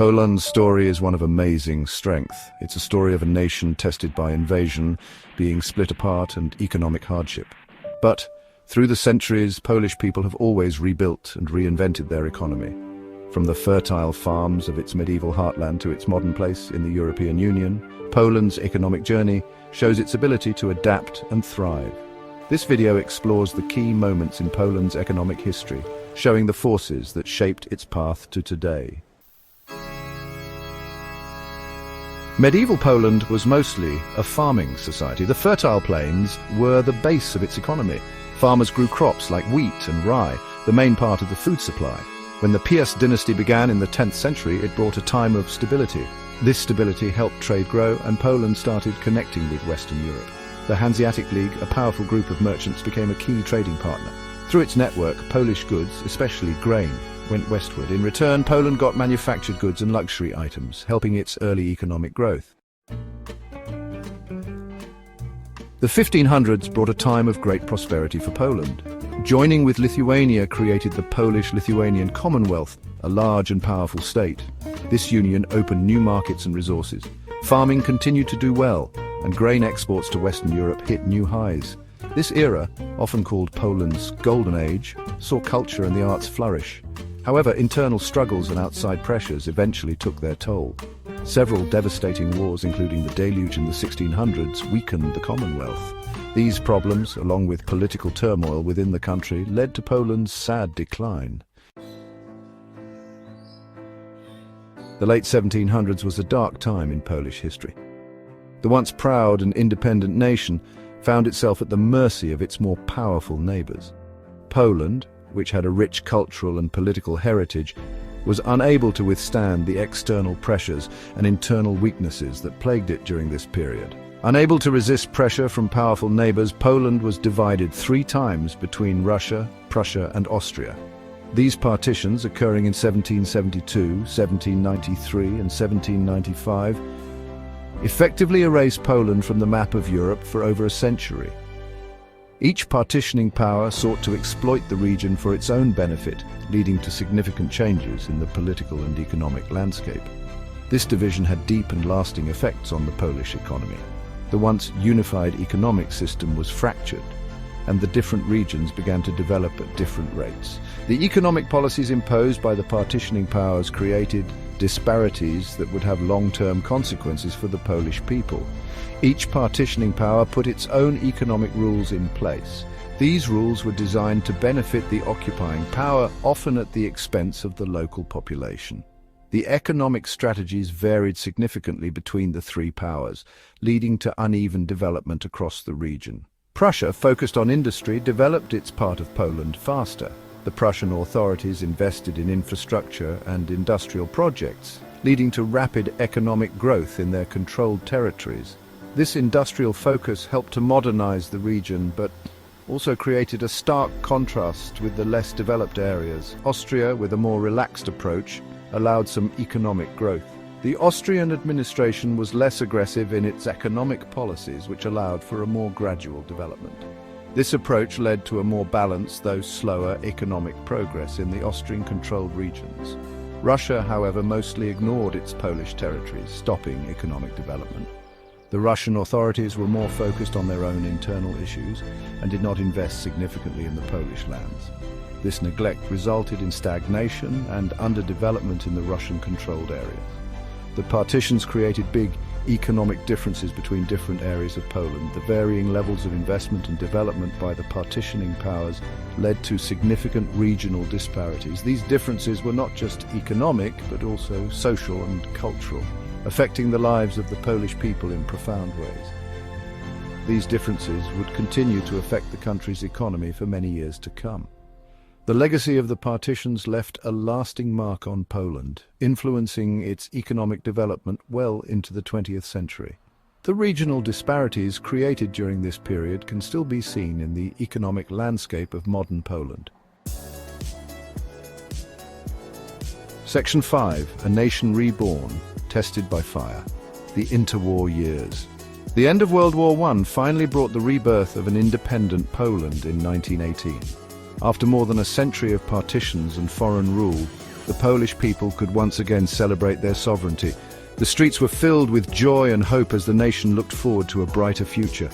Poland's story is one of amazing strength. It's a story of a nation tested by invasion, being split apart, and economic hardship. But through the centuries, Polish people have always rebuilt and reinvented their economy. From the fertile farms of its medieval heartland to its modern place in the European Union, Poland's economic journey shows its ability to adapt and thrive. This video explores the key moments in Poland's economic history, showing the forces that shaped its path to today. Medieval Poland was mostly a farming society. The fertile plains were the base of its economy. Farmers grew crops like wheat and rye, the main part of the food supply. When the Piast dynasty began in the 10th century, it brought a time of stability. This stability helped trade grow, and Poland started connecting with Western Europe. The Hanseatic League, a powerful group of merchants, became a key trading partner. Through its network, Polish goods, especially grain, went westward. In return, Poland got manufactured goods and luxury items, helping its early economic growth. The 1500s brought a time of great prosperity for Poland. Joining with Lithuania created the Polish-Lithuanian Commonwealth, a large and powerful state. This union opened new markets and resources. Farming continued to do well, and grain exports to Western Europe hit new highs. This era, often called Poland's Golden Age, saw culture and the arts flourish. However, internal struggles and outside pressures eventually took their toll. Several devastating wars, including the Deluge in the 1600s, weakened the Commonwealth. These problems, along with political turmoil within the country, led to Poland's sad decline. The late 1700s was a dark time in Polish history. The once proud and independent nation found itself at the mercy of its more powerful neighbors. Poland, which had a rich cultural and political heritage, was unable to withstand the external pressures and internal weaknesses that plagued it during this period. Unable to resist pressure from powerful neighbors, Poland was divided 3 times between Russia, Prussia, and Austria. These partitions, occurring in 1772, 1793, and 1795, effectively erased Poland from the map of Europe for over a century. Each partitioning power sought to exploit the region for its own benefit, leading to significant changes in the political and economic landscape. This division had deep and lasting effects on the Polish economy. The once unified economic system was fractured, and the different regions began to develop at different rates. The economic policies imposed by the partitioning powers created disparities that would have long-term consequences for the Polish people. Each partitioning power put its own economic rules in place. These rules were designed to benefit the occupying power, often at the expense of the local population. The economic strategies varied significantly between the 3 powers, leading to uneven development across the region. Prussia, focused on industry, developed its part of Poland faster. The Prussian authorities invested in infrastructure and industrial projects, leading to rapid economic growth in their controlled territories. This industrial focus helped to modernize the region, but also created a stark contrast with the less developed areas. Austria, with a more relaxed approach, allowed some economic growth. The Austrian administration was less aggressive in its economic policies, which allowed for a more gradual development. This approach led to a more balanced, though slower, economic progress in the Austrian-controlled regions. Russia, however, mostly ignored its Polish territories, stopping economic development. The Russian authorities were more focused on their own internal issues and did not invest significantly in the Polish lands. This neglect resulted in stagnation and underdevelopment in the Russian-controlled areas. The partitions created big economic differences between different areas of Poland. The varying levels of investment and development by the partitioning powers led to significant regional disparities. These differences were not just economic, but also social and cultural, affecting the lives of the Polish people in profound ways. These differences would continue to affect the country's economy for many years to come. The legacy of the partitions left a lasting mark on Poland, influencing its economic development well into the 20th century. The regional disparities created during this period can still be seen in the economic landscape of modern Poland. Section 5. A Nation Reborn, Tested by Fire. The Interwar Years. The end of World War I finally brought the rebirth of an independent Poland in 1918. After more than a century of partitions and foreign rule, the Polish people could once again celebrate their sovereignty. The streets were filled with joy and hope as the nation looked forward to a brighter future.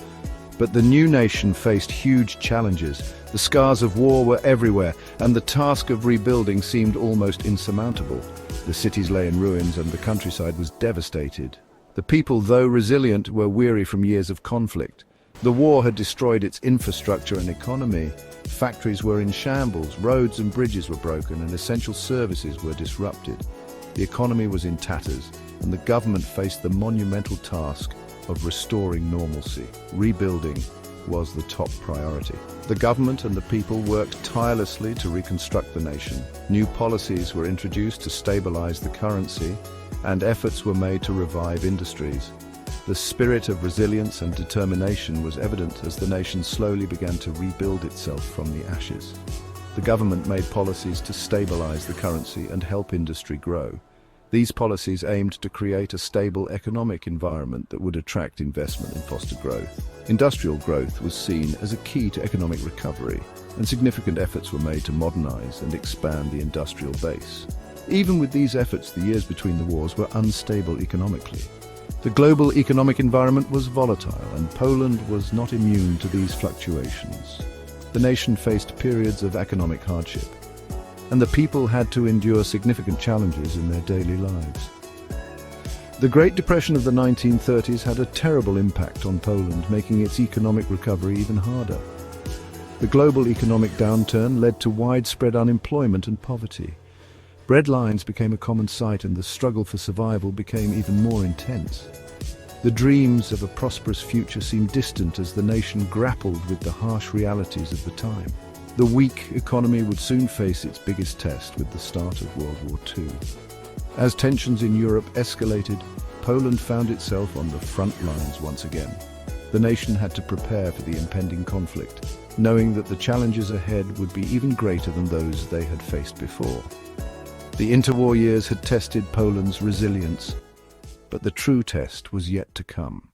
But the new nation faced huge challenges. The scars of war were everywhere, and the task of rebuilding seemed almost insurmountable. The cities lay in ruins and the countryside was devastated. The people, though resilient, were weary from years of conflict. The war had destroyed its infrastructure and economy. Factories were in shambles, roads and bridges were broken, and essential services were disrupted. The economy was in tatters, and the government faced the monumental task of restoring normalcy. Rebuilding was the top priority. The government and the people worked tirelessly to reconstruct the nation. New policies were introduced to stabilize the currency, and efforts were made to revive industries. The spirit of resilience and determination was evident as the nation slowly began to rebuild itself from the ashes. The government made policies to stabilize the currency and help industry grow. These policies aimed to create a stable economic environment that would attract investment and foster growth. Industrial growth was seen as a key to economic recovery, and significant efforts were made to modernize and expand the industrial base. Even with these efforts, the years between the wars were unstable economically. The global economic environment was volatile, and Poland was not immune to these fluctuations. The nation faced periods of economic hardship, and the people had to endure significant challenges in their daily lives. The Great Depression of the 1930s had a terrible impact on Poland, making its economic recovery even harder. The global economic downturn led to widespread unemployment and poverty. Breadlines became a common sight, and the struggle for survival became even more intense. The dreams of a prosperous future seemed distant as the nation grappled with the harsh realities of the time. The weak economy would soon face its biggest test with the start of World War II. As tensions in Europe escalated, Poland found itself on the front lines once again. The nation had to prepare for the impending conflict, knowing that the challenges ahead would be even greater than those they had faced before. The interwar years had tested Poland's resilience, but the true test was yet to come.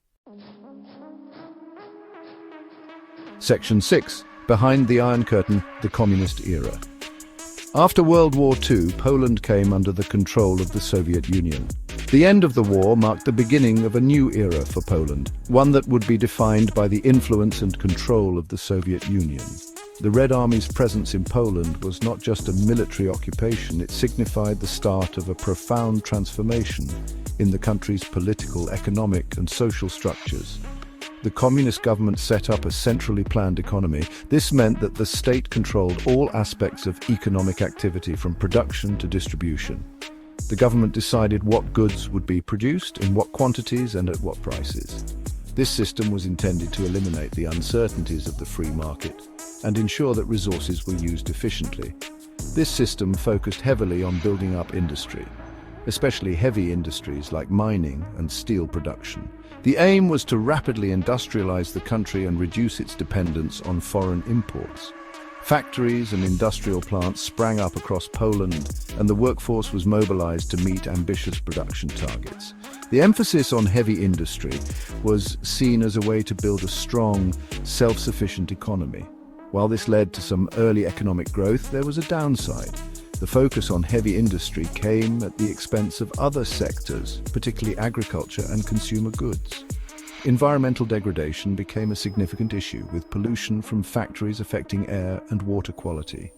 Section 6. Behind the Iron Curtain, the Communist Era. After World War II, Poland came under the control of the Soviet Union. The end of the war marked the beginning of a new era for Poland, one that would be defined by the influence and control of the Soviet Union. The Red Army's presence in Poland was not just a military occupation, it signified the start of a profound transformation in the country's political, economic, and social structures. The communist government set up a centrally planned economy. This meant that the state controlled all aspects of economic activity from production to distribution. The government decided what goods would be produced, in what quantities, and at what prices. This system was intended to eliminate the uncertainties of the free market and ensure that resources were used efficiently. This system focused heavily on building up industry, especially heavy industries like mining and steel production. The aim was to rapidly industrialize the country and reduce its dependence on foreign imports. Factories and industrial plants sprang up across Poland, and the workforce was mobilized to meet ambitious production targets. The emphasis on heavy industry was seen as a way to build a strong, self-sufficient economy. While this led to some early economic growth, there was a downside. The focus on heavy industry came at the expense of other sectors, particularly agriculture and consumer goods. Environmental degradation became a significant issue, with pollution from factories affecting air and water quality.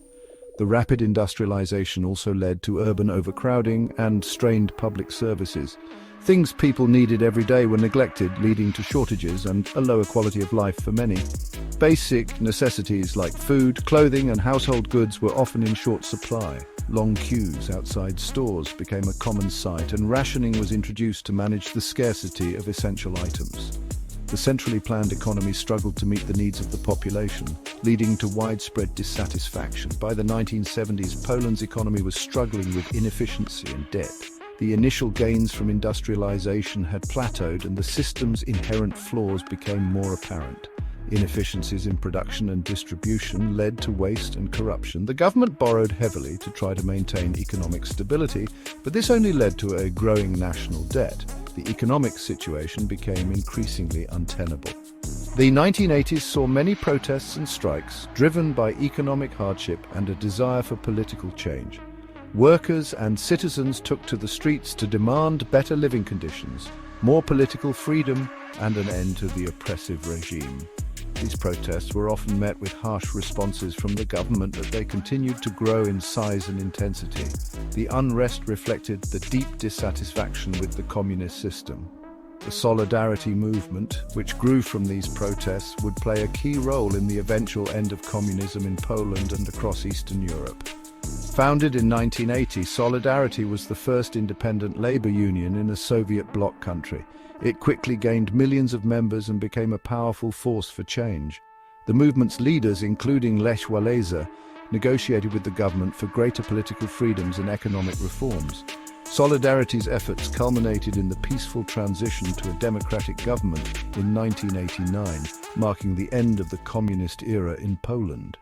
The rapid industrialization also led to urban overcrowding and strained public services. Things people needed every day were neglected, leading to shortages and a lower quality of life for many. Basic necessities like food, clothing, and household goods were often in short supply. Long queues outside stores became a common sight, and rationing was introduced to manage the scarcity of essential items. The centrally planned economy struggled to meet the needs of the population, leading to widespread dissatisfaction. By the 1970s, Poland's economy was struggling with inefficiency and debt. The initial gains from industrialization had plateaued, and the system's inherent flaws became more apparent. Inefficiencies in production and distribution led to waste and corruption. The government borrowed heavily to try to maintain economic stability, but this only led to a growing national debt. The economic situation became increasingly untenable. The 1980s saw many protests and strikes, driven by economic hardship and a desire for political change. Workers and citizens took to the streets to demand better living conditions, more political freedom, and an end to the oppressive regime. These protests were often met with harsh responses from the government, but they continued to grow in size and intensity. The unrest reflected the deep dissatisfaction with the communist system. The Solidarity movement, which grew from these protests, would play a key role in the eventual end of communism in Poland and across Eastern Europe. Founded in 1980, Solidarity was the first independent labor union in a Soviet bloc country. It quickly gained millions of members and became a powerful force for change. The movement's leaders, including Lech Walesa, negotiated with the government for greater political freedoms and economic reforms. Solidarity's efforts culminated in the peaceful transition to a democratic government in 1989, marking the end of the communist era in Poland.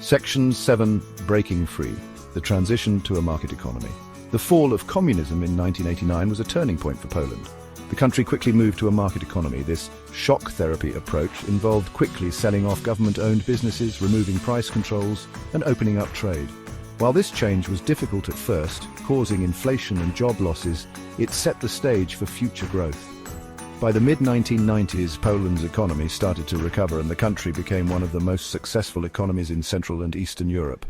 Section 7. Breaking Free. The transition to a market economy. The fall of communism in 1989 was a turning point for Poland. The country quickly moved to a market economy. This shock therapy approach involved quickly selling off government-owned businesses, removing price controls, and opening up trade. While this change was difficult at first, causing inflation and job losses, it set the stage for future growth. By the mid-1990s, Poland's economy started to recover and the country became one of the most successful economies in Central and Eastern Europe.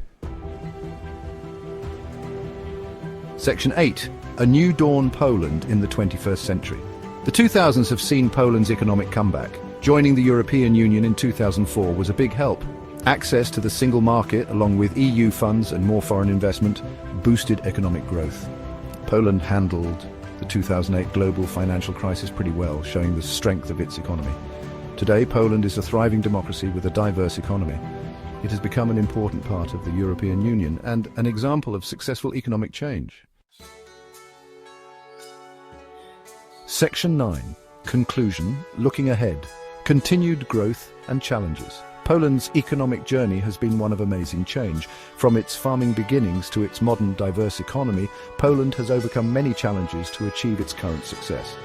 Section 8. A New Dawn Poland in the 21st Century. The 2000s have seen Poland's economic comeback. Joining the European Union in 2004 was a big help. Access to the single market, along with EU funds and more foreign investment, boosted economic growth. Poland handled the 2008 global financial crisis pretty well, showing the strength of its economy. Today, Poland is a thriving democracy with a diverse economy. It has become an important part of the European Union and an example of successful economic change. Section 9. Conclusion. Looking ahead. Continued growth and challenges. Poland's economic journey has been one of amazing change. From its farming beginnings to its modern, diverse economy, Poland has overcome many challenges to achieve its current success.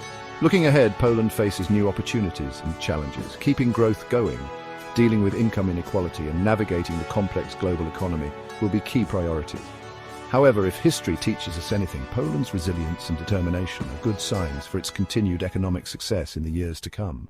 Looking ahead, Poland faces new opportunities and challenges. Keeping growth going, dealing with income inequality, and navigating the complex global economy will be key priorities. However, if history teaches us anything, Poland's resilience and determination are good signs for its continued economic success in the years to come.